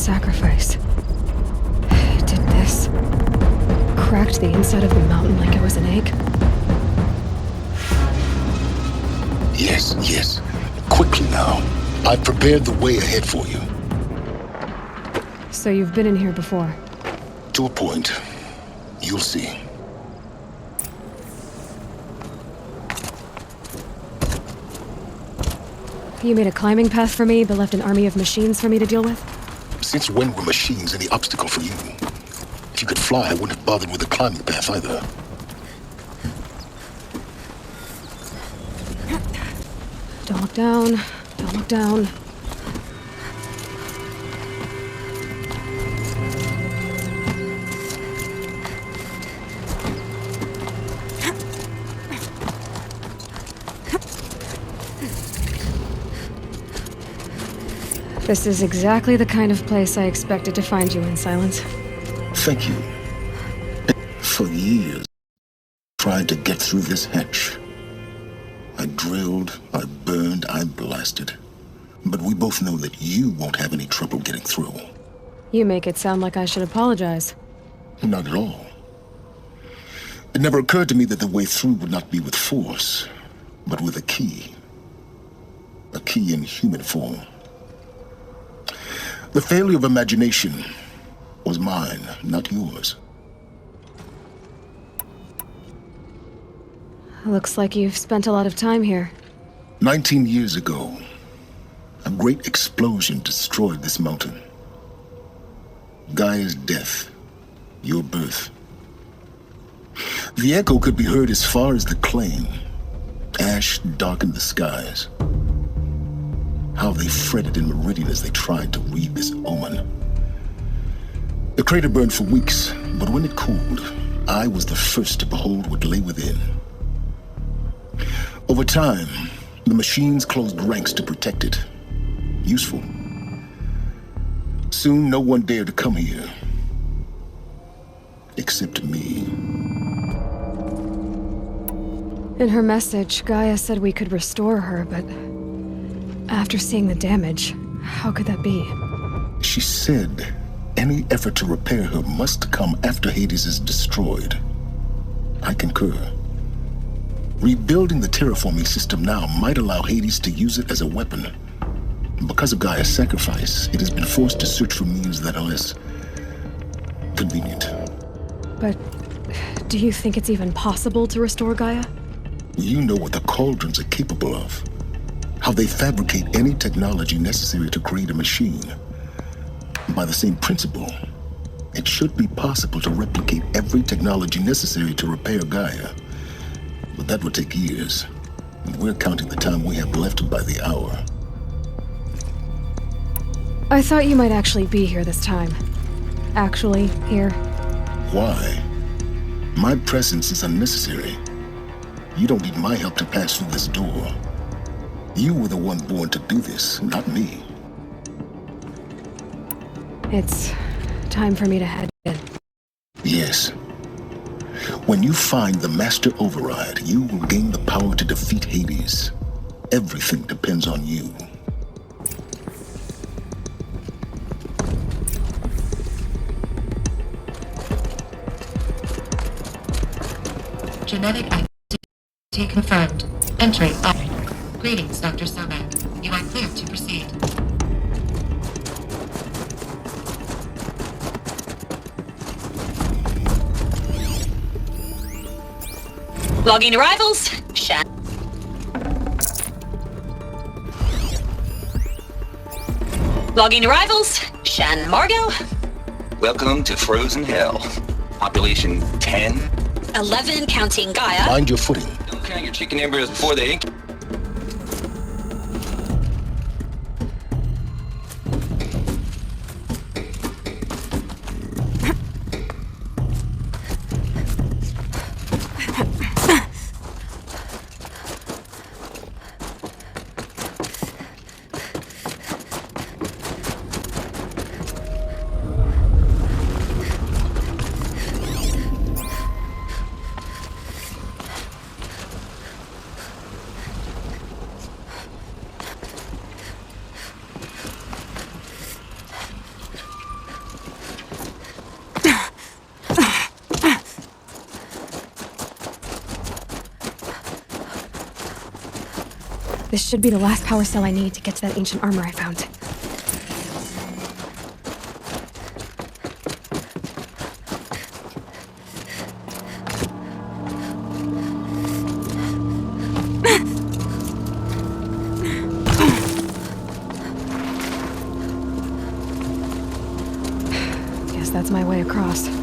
sacrifice. It did this. Cracked the inside of the mountain like it was an egg. Yes. Quickly now. I've prepared the way ahead for you. So you've been in here before? To a point. You'll see. You made a climbing path for me, but left an army of machines for me to deal with? Since when were machines any obstacle for you? If you could fly, I wouldn't have bothered with the climbing path either. Don't look down. Don't look down. This is exactly the kind of place I expected to find you in, Silence. Thank you. For years, I tried to get through this hatch. I drilled, I burned, I blasted. But we both know that you won't have any trouble getting through. You make it sound like I should apologize. Not at all. It never occurred to me that the way through would not be with force, but with a key. A key in human form. The failure of imagination was mine, not yours. Looks like you've spent a lot of time here. 19 years ago, a great explosion destroyed this mountain. Gaia's death, your birth. The echo could be heard as far as the claim. Ash darkened the skies. How they fretted in meridian as they tried to read this omen. The crater burned for weeks, but when it cooled, I was the first to behold what lay within. Over time, the machines closed ranks to protect it. Useful. Soon, no one dared to come here. Except me. In her message, Gaia said we could restore her, but after seeing the damage, how could that be? She said any effort to repair her must come after Hades is destroyed. I concur. Rebuilding the terraforming system now might allow Hades to use it as a weapon. Because of Gaia's sacrifice, it has been forced to search for means that are less convenient. But do you think it's even possible to restore Gaia? You know what the Cauldrons are capable of. How they fabricate any technology necessary to create a machine. By the same principle, it should be possible to replicate every technology necessary to repair Gaia. But that would take years, and we're counting the time we have left by the hour. I thought you might actually be here this time. Actually, here. Why? My presence is unnecessary. You don't need my help to pass through this door. You were the one born to do this, not me. It's time for me to head in. Yes. When you find the Master Override, you will gain the power to defeat Hades. Everything depends on you. Genetic activity confirmed. Entry. Greetings, Dr. Sobek. You are clear to proceed. Logging arrivals. Shan. Logging arrivals. Shan Margot. Welcome to Frozen Hell. Population 10. 11 counting Gaia. Mind your footing. Don't count your chicken embryos before they ink. This should be the last power cell I need to get to that ancient armor I found. Guess that's my way across.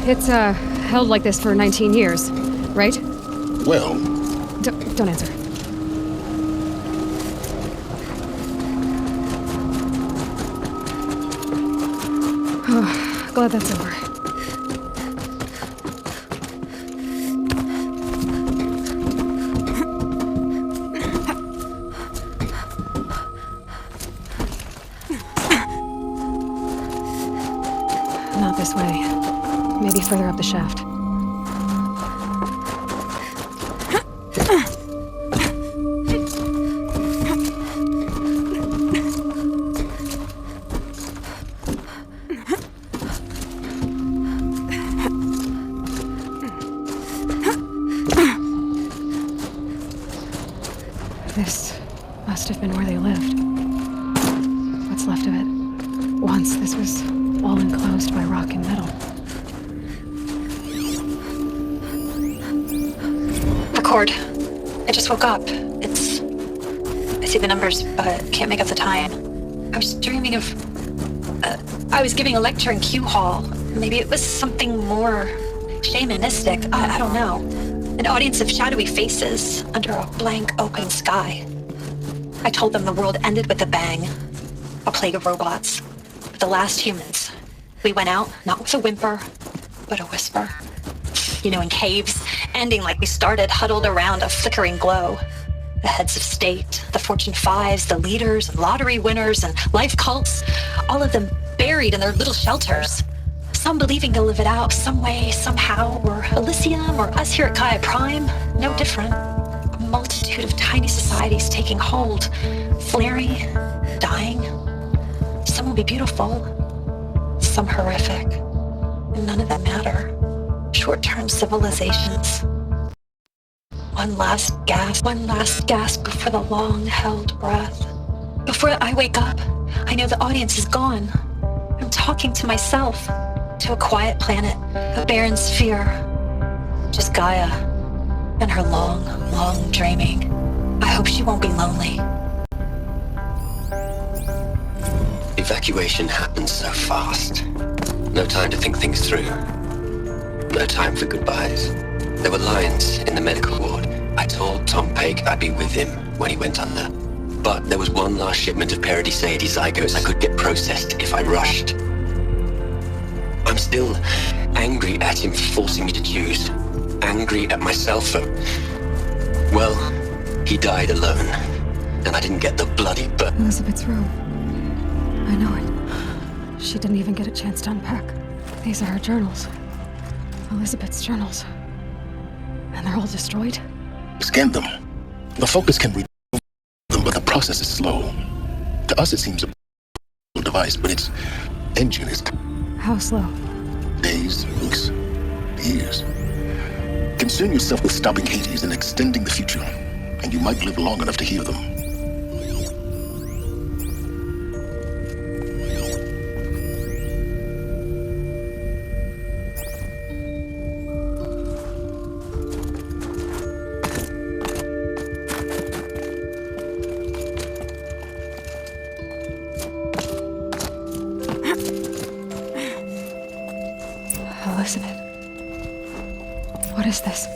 It's, held like this for 19 years, right? Well, Don't answer. Oh, glad that's over. Not this way. Maybe further up the shaft. This must have been where they lived. What's left of it. Once this was all enclosed by rock and metal. Record. I just woke up. I see the numbers, but can't make out the time. I was dreaming of... I was giving a lecture in Q Hall. Maybe it was something more shamanistic. I don't know. An audience of shadowy faces under a blank open sky. I told them the world ended with a bang. A plague of robots. The last humans. We went out, not with a whimper, but a whisper. You know, in caves, ending like we started, huddled around a flickering glow. The heads of state, the Fortune 5s, the leaders, and lottery winners, and life cults, all of them buried in their little shelters. Some believing they'll live it out some way, somehow, or Elysium, or us here at Gaia Prime, no different. A multitude of tiny societies taking hold, flaring, dying. Some will be beautiful, some horrific, and none of them matter. Short-term civilizations. One last gasp before the long-held breath. Before I wake up, I know the audience is gone. I'm talking to myself, to a quiet planet, a barren sphere. Just Gaia, and her long, long dreaming. I hope she won't be lonely. Evacuation happened so fast. No time to think things through. No time for goodbyes. There were lines in the medical ward. I told Tom Peg I'd be with him when he went under. But there was one last shipment of Paradiseidae zygotes I could get processed if I rushed. I'm still angry at him for forcing me to choose. Angry at myself for... Well, he died alone. And I didn't get the bloody Elizabeth's room. I know it. She didn't even get a chance to unpack. These are her journals. Elizabeth's journals. And they're all destroyed? scan them. The focus can read them, but the process is slow. To us, it seems a device, but its engine is... How slow? Days, weeks, years. Concern yourself with stopping Hades and extending the future, and you might live long enough to hear them. Elizabeth. What is this?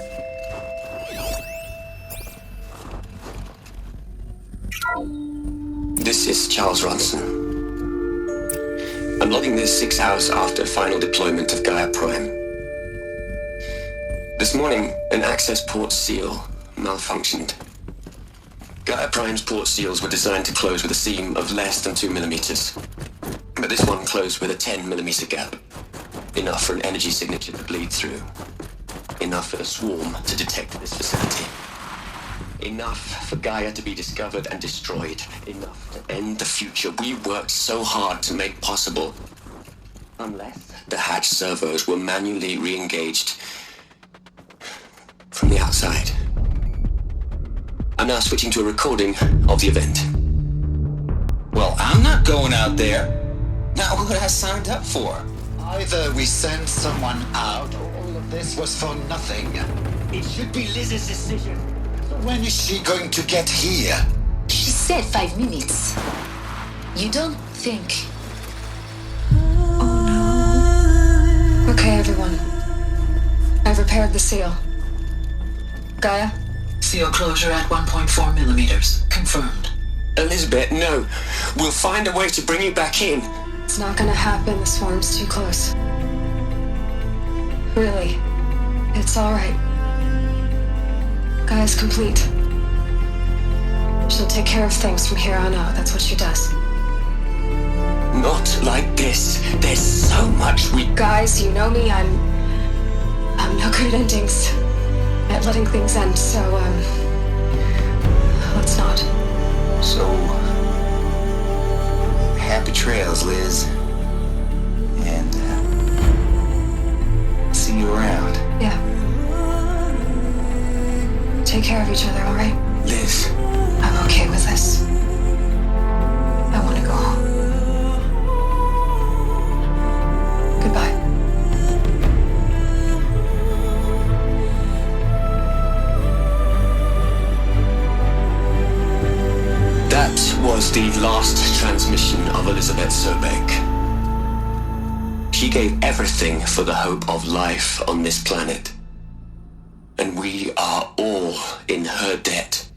This is Charles Ronson. I'm logging this 6 hours after final deployment of Gaia Prime. This morning, an access port seal malfunctioned. Gaia Prime's port seals were designed to close with a seam of less than 2 millimeters. But this one closed with a 10 millimeter gap. Enough for an energy signature to bleed through. Enough for a swarm to detect this facility. Enough for Gaia to be discovered and destroyed. Enough to end the future we worked so hard to make possible. Unless the hatch servos were manually re-engaged from the outside. I'm now switching to a recording of the event. Well, I'm not going out there. Not what I signed up for. Either we send someone out, or all of this was for nothing. It should be Liz's decision. So when is she going to get here? She said 5 minutes. You don't think... Okay, everyone. I've repaired the seal. Gaia? Seal closure at 1.4 millimeters. Confirmed. Elizabeth, no. We'll find a way to bring you back in. It's not gonna happen. The swarm's too close. Really. It's alright. Gaia's complete. She'll take care of things from here on out. That's what she does. Not like this. There's so much we... Guys, you know me. I'm no good at endings. At letting things end, so, let's not. So, happy trails, Liz. And, see you around. Yeah. Take care of each other, alright? Liz. I'm okay with this. I want to go home. Goodbye. That was the last transmission of Elizabeth Sobek. She gave everything for the hope of life on this planet. And we are all in her debt.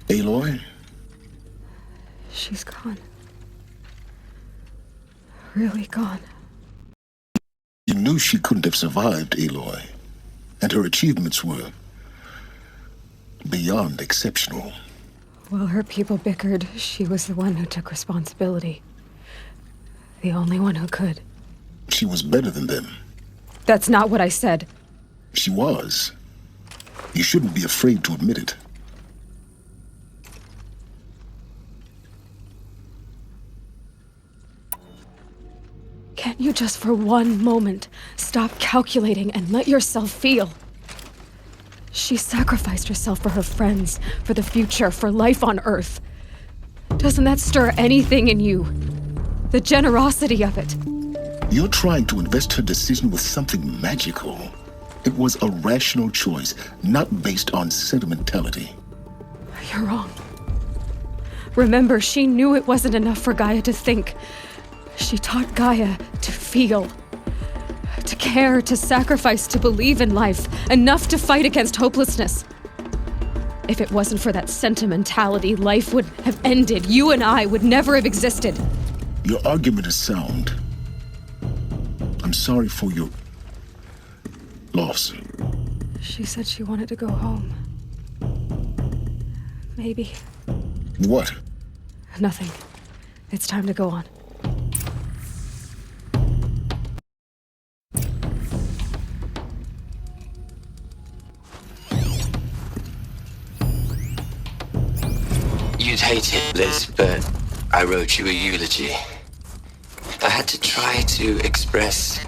Aloy? She's gone. Really gone. You knew she couldn't have survived, Aloy. And her achievements were beyond exceptional. While her people bickered, she was the one who took responsibility. The only one who could. She was better than them. That's not what I said. She was. You shouldn't be afraid to admit it. Can't you just for one moment stop calculating and let yourself feel? She sacrificed herself for her friends, for the future, for life on Earth. Doesn't that stir anything in you? The generosity of it. You're trying to invest her decision with something magical. It was a rational choice, not based on sentimentality. You're wrong. Remember, she knew it wasn't enough for Gaia to think. She taught Gaia to feel. To care, to sacrifice, to believe in life. Enough to fight against hopelessness. If it wasn't for that sentimentality, life would have ended. You and I would never have existed. Your argument is sound. I'm sorry for your loss. She said she wanted to go home. Maybe. What? Nothing. It's time to go on. You'd hate it, Liz, but I wrote you a eulogy. I had to try to express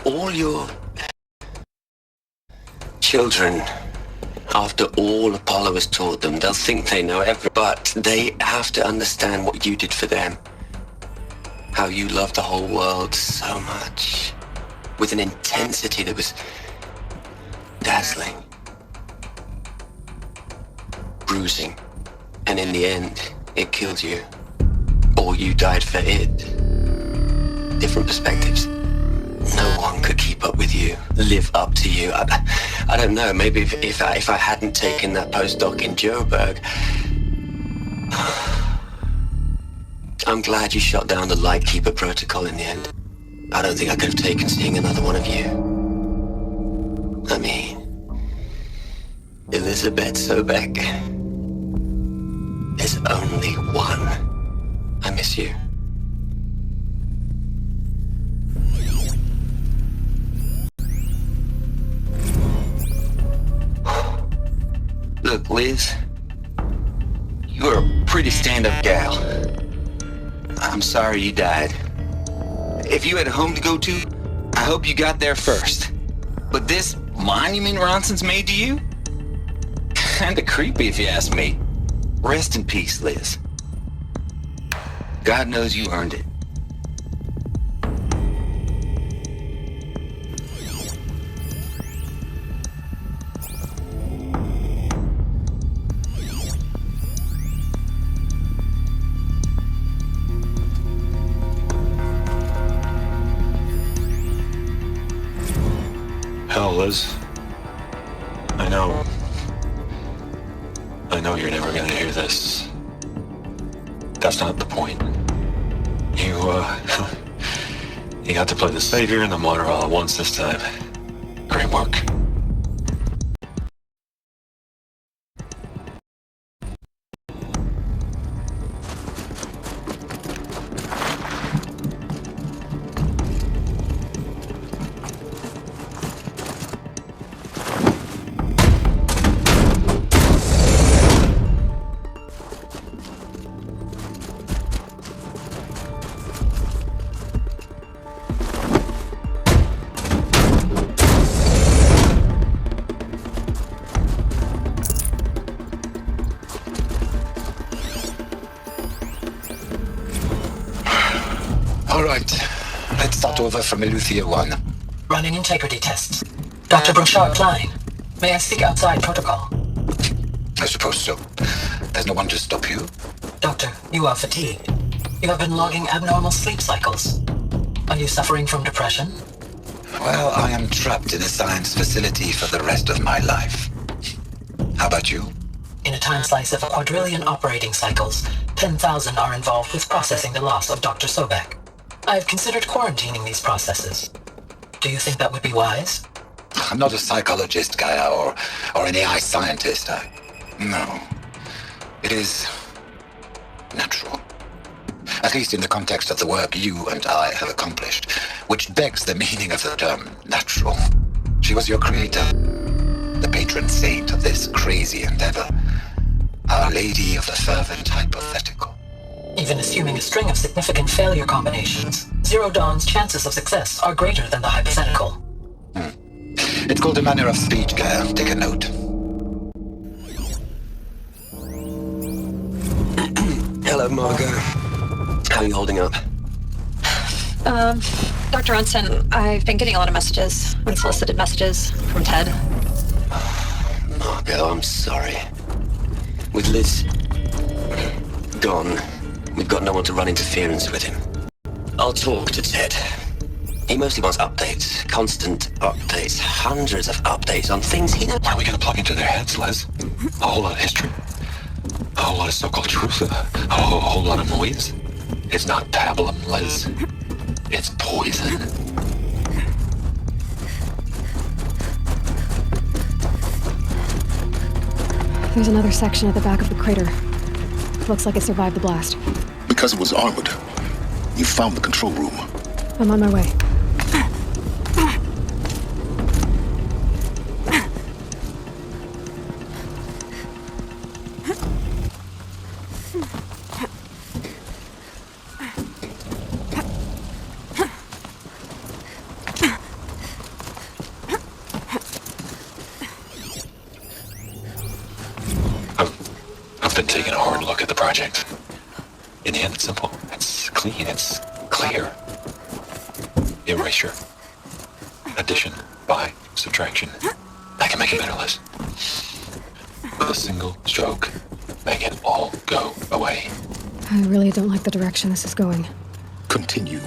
all your children. After all Apollo has taught them, they'll think they know but they have to understand what you did for them. How you loved the whole world so much, with an intensity that was dazzling. Bruising, and in the end, it killed you. Or you died for it. Different perspectives. No one could keep up with you, live up to you. I don't know, maybe if I hadn't taken that postdoc in Joburg. I'm glad you shot down the Lightkeeper protocol in the end. I don't think I could have taken seeing another one of you. I mean, Elizabeth Sobek. There's only one. I miss you. Look, Liz. pretty stand-up gal. I'm sorry you died. If you had a home to go to, I hope you got there first. But this monument Ronson's made to you? Kinda creepy if you ask me. Rest in peace, Liz. God knows you earned it. Hell, Liz. I know you're never gonna hear this. That's not the point. You got to play the savior and the martyr all at once this time. Great work. All right. Let's start over from Eleuthia 1. Running integrity tests. Dr. Brochard Klein, may I speak outside protocol? I suppose so. There's no one to stop you. Doctor, you are fatigued. You have been logging abnormal sleep cycles. Are you suffering from depression? Well, I am trapped in a science facility for the rest of my life. How about you? In a time slice of a quadrillion operating cycles, 10,000 are involved with processing the loss of Dr. Sobek. I have considered quarantining these processes. Do you think that would be wise? I'm not a psychologist, Gaia, or an AI scientist. No. It is natural. At least in the context of the work you and I have accomplished, which begs the meaning of the term natural. She was your creator, the patron saint of this crazy endeavor, Our Lady of the Fervent Hypothetical. Even assuming a string of significant failure combinations, Zero Dawn's chances of success are greater than the hypothetical. It's called a manner of speech, Gaia. Take a note. Hello, Margot. How are you holding up? Dr. Ronson, I've been getting a lot of messages, unsolicited messages from Ted. Margot, I'm sorry. With Liz gone, we've got no one to run interference with him. I'll talk to Ted. He mostly wants updates, constant updates, hundreds of updates on things he knows. What are we gonna plug into their heads, Liz? A whole lot of history. A whole lot of so-called truth. A whole lot of noise. It's not pablum, Liz. It's poison. There's another section at the back of the crater. Looks like it survived the blast. Because it was armored, you found the control room. I'm on my way. I've been taking a hard look at the project. In the end, it's simple. It's clean. It's clear. Erasure. Addition. By. Subtraction. I can make it better, Liz. With a single stroke, make it all go away. I really don't like the direction this is going. Continue.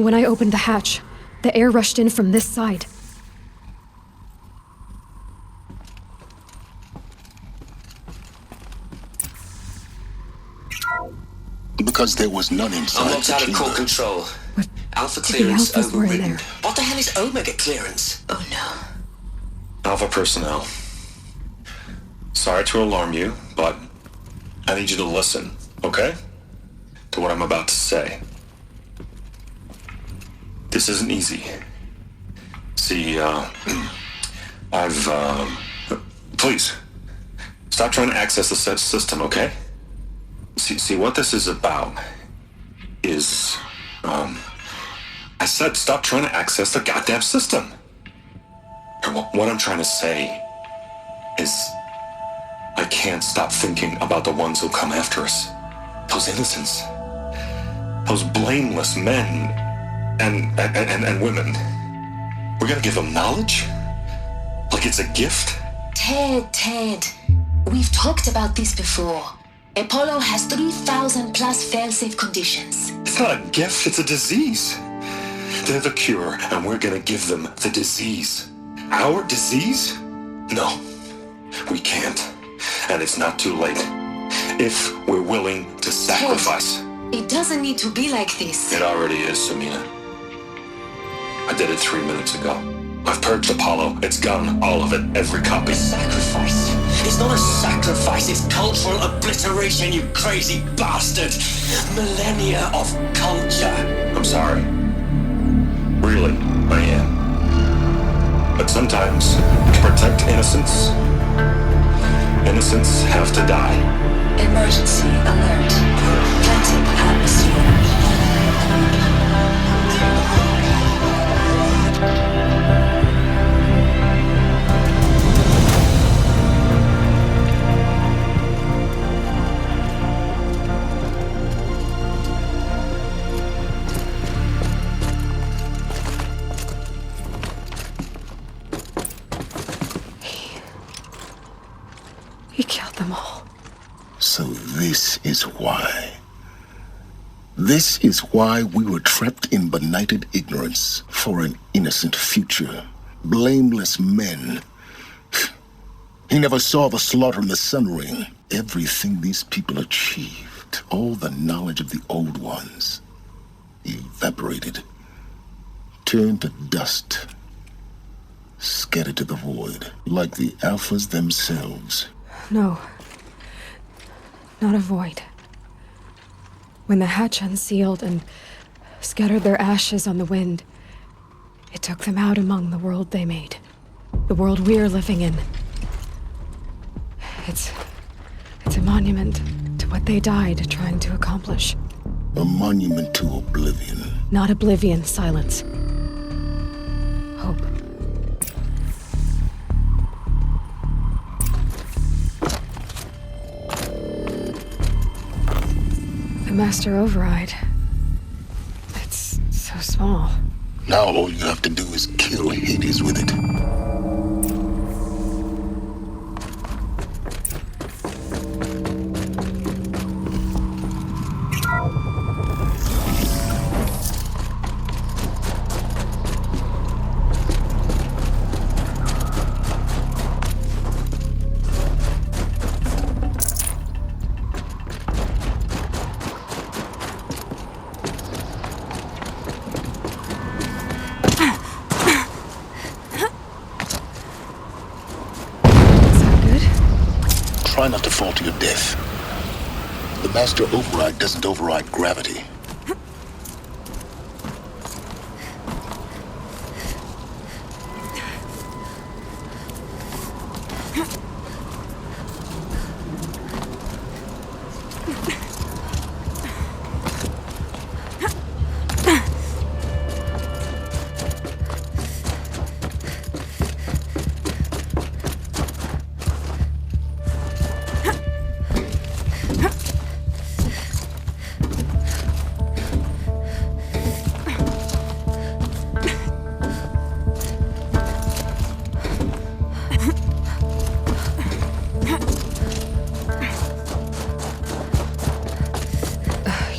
When I opened the hatch, the air rushed in from this side. Because there was none inside. I'm locked the out of chamber. core control. But Alpha the clearance Alphas were in overridden. there. What the hell is Omega clearance? Oh no. Alpha personnel. Sorry to alarm you, but I need you to listen, okay? To what I'm about to say. This isn't easy. See, please, stop trying to access the system, okay? See, what this is about is, I said stop trying to access the goddamn system. And what I'm trying to say is, I can't stop thinking about the ones who come after us. Those innocents. Those blameless men and women. We're gonna give them knowledge? Like it's a gift? Ted. We've talked about this before. Apollo has 3,000 plus fail-safe conditions. It's not a gift, it's a disease. They're the cure, and we're gonna give them the disease. Our disease? No, we can't. And it's not too late. If we're willing to sacrifice. Ted, it doesn't need to be like this. It already is, Samina. I did it 3 minutes ago. I've purged Apollo. It's gone. All of it. Every copy. Sacrifice? It's not a sacrifice, it's cultural obliteration, you crazy bastard! Millennia of culture! I'm sorry. Really, I am. But sometimes, to protect innocence, innocents have to die. Emergency alert. Planting atmosphere. He killed them all. So this is why. This is why we were trapped in benighted ignorance for an innocent future. Blameless men. He never saw the slaughter in the Sun Ring. Everything these people achieved, all the knowledge of the old ones, evaporated, turned to dust, scattered to the void, like the Alphas themselves. No. Not a void. When the hatch unsealed and scattered their ashes on the wind, it took them out among the world they made. The world we're living in. It's a monument to what they died trying to accomplish. A monument to oblivion. Not oblivion, Silence. Hope. The Master Override. It's so small. Now all you have to do is kill Hades with it. Try not to fall to your death. The Master Override doesn't override gravity.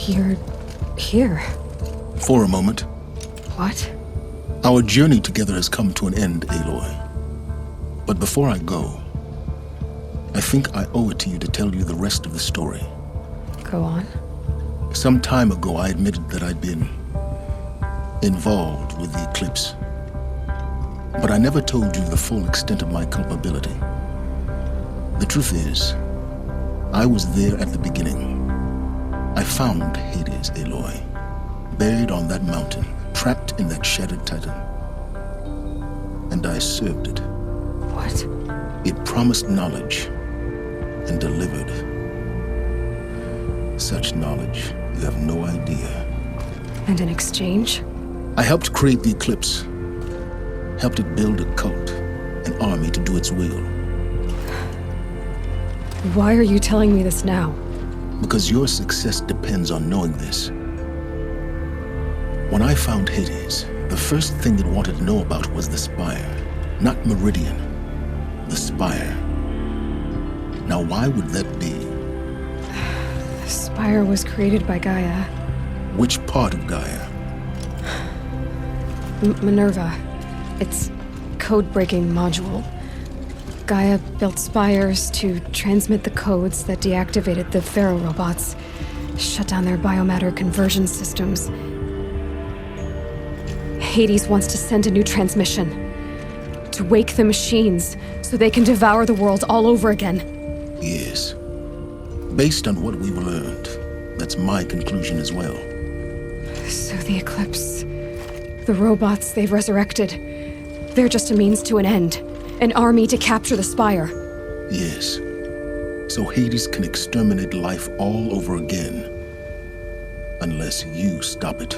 You're here. For a moment, What? Our journey together has come to an end, Aloy. But before I go, I think I owe it to you to tell you the rest of the story. Go on. Some time ago, I admitted that I'd been involved with the eclipse. But I never told you the full extent of my culpability. The truth is, I was there at the beginning. I found Hades, Aloy, buried on that mountain, trapped in that shattered titan. And I served it. What? It promised knowledge and delivered. Such knowledge, you have no idea. And in exchange? I helped create the eclipse. Helped it build a cult, an army to do its will. Why are you telling me this now? Because your success depends on knowing this. When I found Hades, the first thing it wanted to know about was the Spire. Not Meridian. The Spire. Now why would that be? The Spire was created by Gaia. Which part of Gaia? Minerva. Its code-breaking module. Gaia built spires to transmit the codes that deactivated the Pharaoh robots, shut down their biomatter conversion systems. Hades wants to send a new transmission, to wake the machines so they can devour the world all over again. Yes. Based on what we've learned, that's my conclusion as well. So the Eclipse, the robots they've resurrected, they're just a means to an end. An army to capture the Spire. Yes. So Hades can exterminate life all over again. Unless you stop it.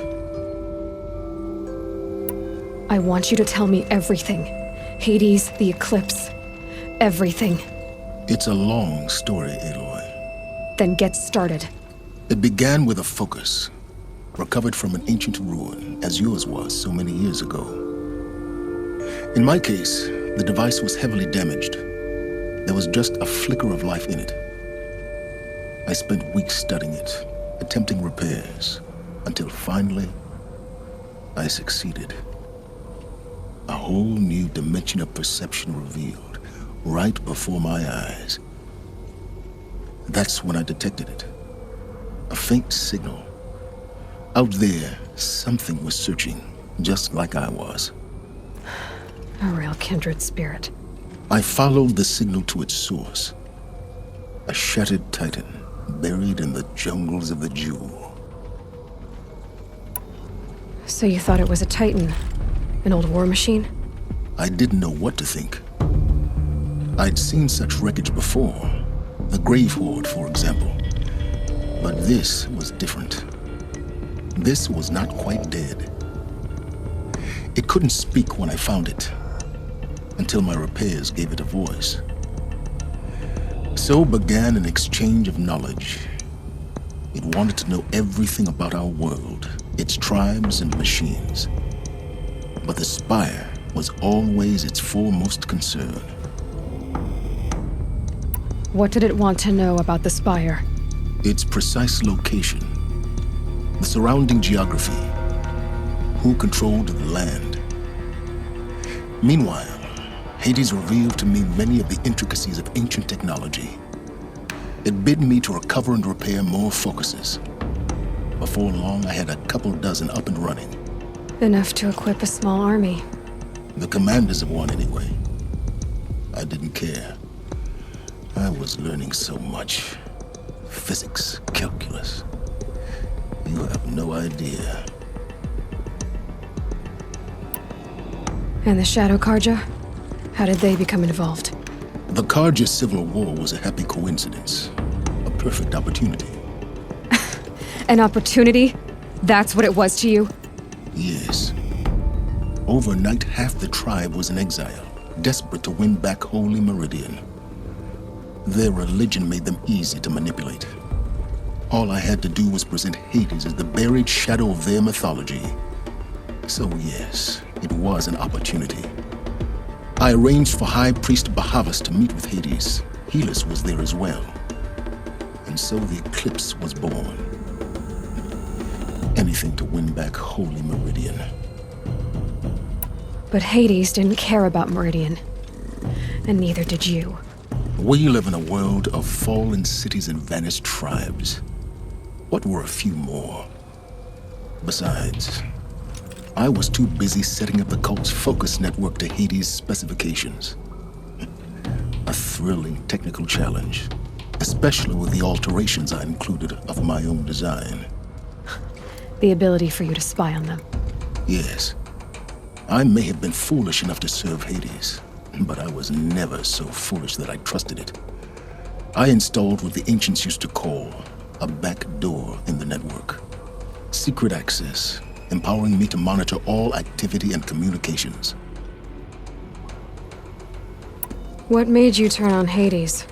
I want you to tell me everything. Hades, the Eclipse, everything. It's a long story, Aloy. Then get started. It began with a focus. Recovered from an ancient ruin, as yours was so many years ago. In my case, the device was heavily damaged. There was just a flicker of life in it. I spent weeks studying it, attempting repairs, until finally, I succeeded. A whole new dimension of perception revealed, right before my eyes. That's when I detected it. A faint signal. Out there, something was searching, just like I was. A real kindred spirit. I followed the signal to its source. A shattered titan, buried in the jungles of the Jewel. So you thought it was a titan? An old war machine? I didn't know what to think. I'd seen such wreckage before. The Grave Horde, for example. But this was different. This was not quite dead. It couldn't speak when I found it, until my repairs gave it a voice. So began an exchange of knowledge. It wanted to know everything about our world, its tribes and machines. But the Spire was always its foremost concern. What did it want to know about the Spire? Its precise location, the surrounding geography, who controlled the land. Meanwhile, Hades revealed to me many of the intricacies of ancient technology. It bid me to recover and repair more focuses. Before long, I had a couple dozen up and running. Enough to equip a small army. The commanders of one, anyway. I didn't care. I was learning so much. Physics, calculus. You have no idea. And the Shadow Karja? How did they become involved? The Karja Civil War was a happy coincidence. A perfect opportunity. An opportunity? That's what it was to you? Yes. Overnight, half the tribe was in exile, desperate to win back Holy Meridian. Their religion made them easy to manipulate. All I had to do was present Hades as the buried shadow of their mythology. So yes, it was an opportunity. I arranged for High Priest Bahavas to meet with Hades. Helis was there as well. And so the Eclipse was born. Anything to win back Holy Meridian. But Hades didn't care about Meridian. And neither did you. We live in a world of fallen cities and vanished tribes. What were a few more? Besides, I was too busy setting up the cult's focus network to Hades' specifications. A thrilling technical challenge, especially with the alterations I included of my own design. The ability for you to spy on them. Yes. I may have been foolish enough to serve Hades, but I was never so foolish that I trusted it. I installed what the ancients used to call a back door in the network. Secret access, empowering me to monitor all activity and communications. What made you turn on Hades?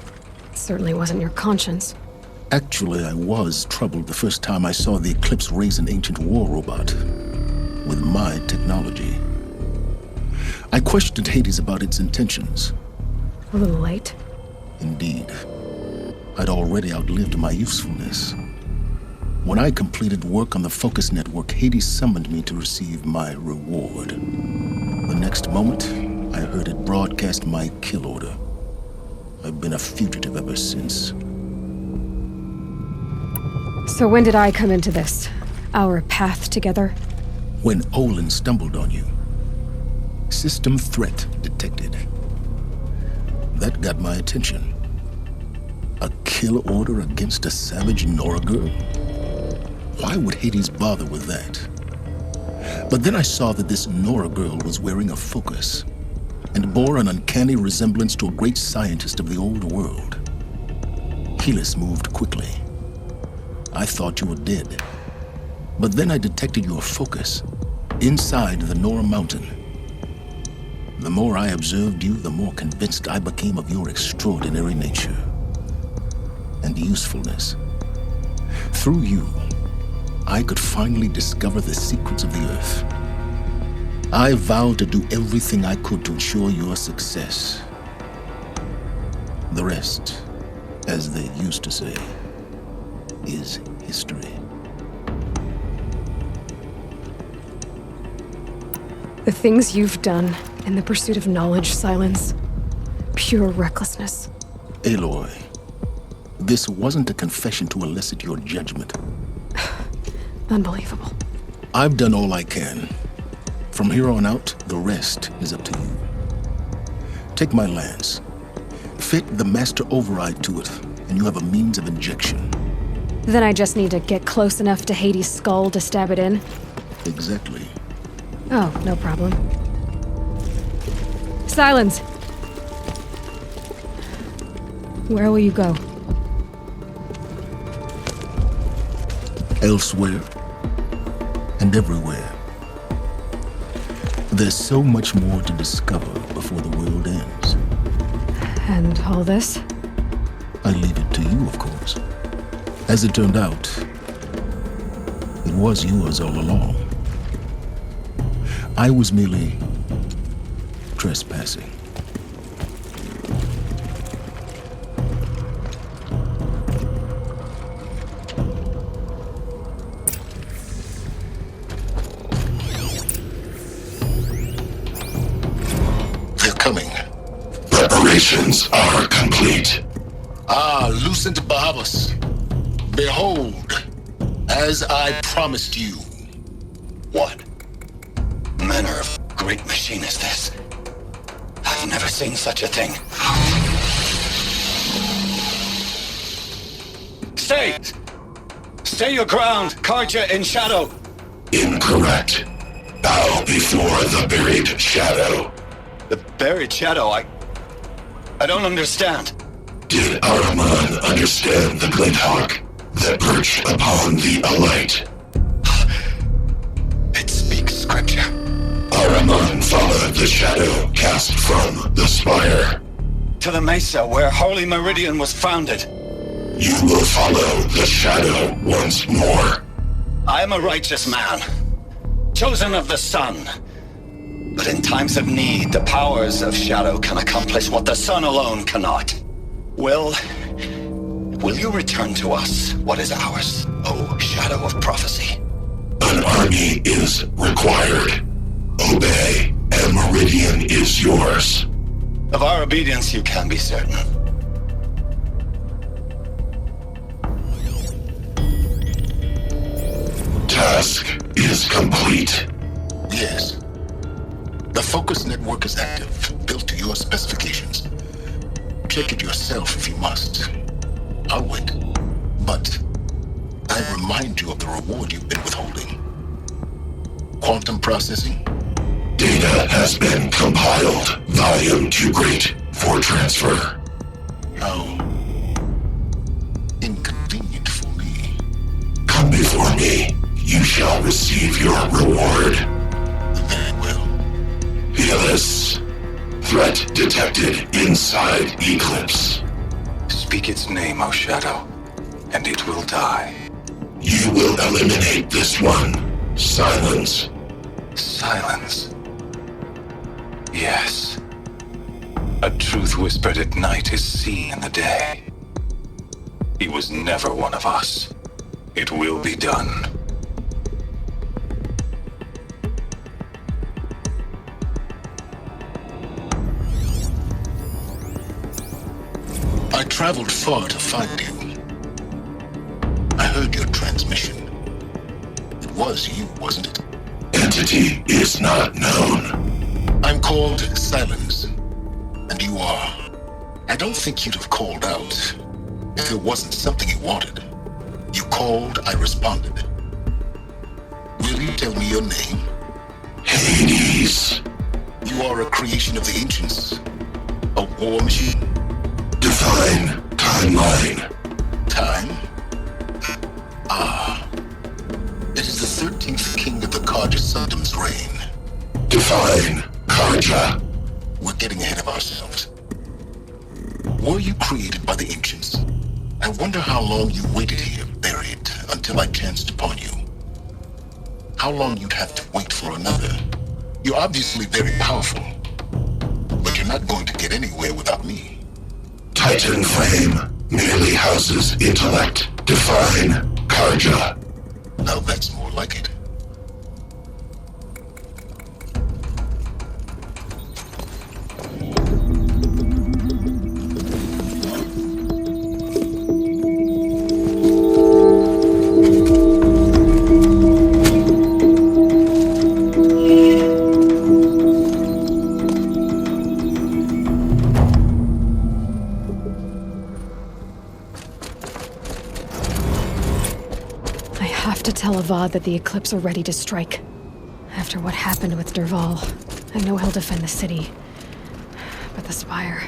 It certainly wasn't your conscience. Actually, I was troubled the first time I saw the Eclipse raise an ancient war robot with my technology. I questioned Hades about its intentions. A little late. Indeed. I'd already outlived my usefulness. When I completed work on the Focus Network, Hades summoned me to receive my reward. The next moment, I heard it broadcast my kill order. I've been a fugitive ever since. So when did I come into this? Our path together? When Olin stumbled on you. System threat detected. That got my attention. A kill order against a savage Nora girl? Why would Hades bother with that? But then I saw that this Nora girl was wearing a focus and bore an uncanny resemblance to a great scientist of the old world. Helis moved quickly. I thought you were dead. But then I detected your focus inside the Nora mountain. The more I observed you, the more convinced I became of your extraordinary nature and usefulness. Through you, I could finally discover the secrets of the Earth. I vowed to do everything I could to ensure your success. The rest, as they used to say, is history. The things you've done in the pursuit of knowledge, Silence. Pure recklessness. Aloy, this wasn't a confession to elicit your judgment. Unbelievable. I've done all I can. From here on out, the rest is up to you. Take my lance. Fit the master override to it, and you have a means of injection. Then I just need to get close enough to Hades' skull to stab it in? Exactly. Oh, no problem. Silence! Where will you go? Elsewhere. And everywhere. There's so much more to discover before the world ends. And all this? I leave it to you, of course. As it turned out, it was yours all along. I was merely trespassing. They're coming. Preparations are complete. Ah, Lucent Bahavas. Behold, as I promised you. What manner of great machine is this? I've never seen such a thing. Stay! Stay your ground, Karja in shadow! Incorrect. Bow before the buried shadow. The buried shadow, I don't understand. Did Araman understand the glint hawk that perched upon the alight? It speaks scripture. Araman followed the shadow cast from the spire. To the mesa where Holy Meridian was founded. You will follow the shadow once more. I am a righteous man, chosen of the sun. But in times of need, the powers of shadow can accomplish what the sun alone cannot. Will you return to us what is ours, O Shadow of Prophecy? An army is required. Obey, and Meridian orders. Of our obedience, you can be certain. Task is complete. Yes. The focus network is active, built to your specifications. Check it yourself if you must. I'll wait. But I remind you of the reward you've been withholding. Quantum processing? Data has been compiled. Volume too great for transfer. How inconvenient for me. Come before me. You shall receive your reward. Very well. Helis. Threat detected inside Eclipse. Speak its name, O Shadow, and it will die. You will eliminate this one. Silence. Silence. Yes. A truth whispered at night is seen in the day. He was never one of us. It will be done. I traveled far to find you. I heard your transmission. It was you, wasn't it? Entity is not known. I'm called Silence, and you are. I don't think you'd have called out if it wasn't something you wanted. You called, I responded. Will you tell me your name? Hades. You are a creation of the ancients. A war machine? Define timeline. Time? Ah. It is the 13th king of the Karja Sundom's reign. Define Karja. We're getting ahead of ourselves. Were you created by the ancients? I wonder how long you waited here, buried, until I chanced upon you. How long you'd have to wait for another. You're obviously very powerful, but you're not going to get anywhere without me. Titan Flame merely houses intellect. Define Karja. Now that's more like it. Tell Avad that the Eclipse are ready to strike. After what happened with Derval, I know he'll defend the city. But the Spire...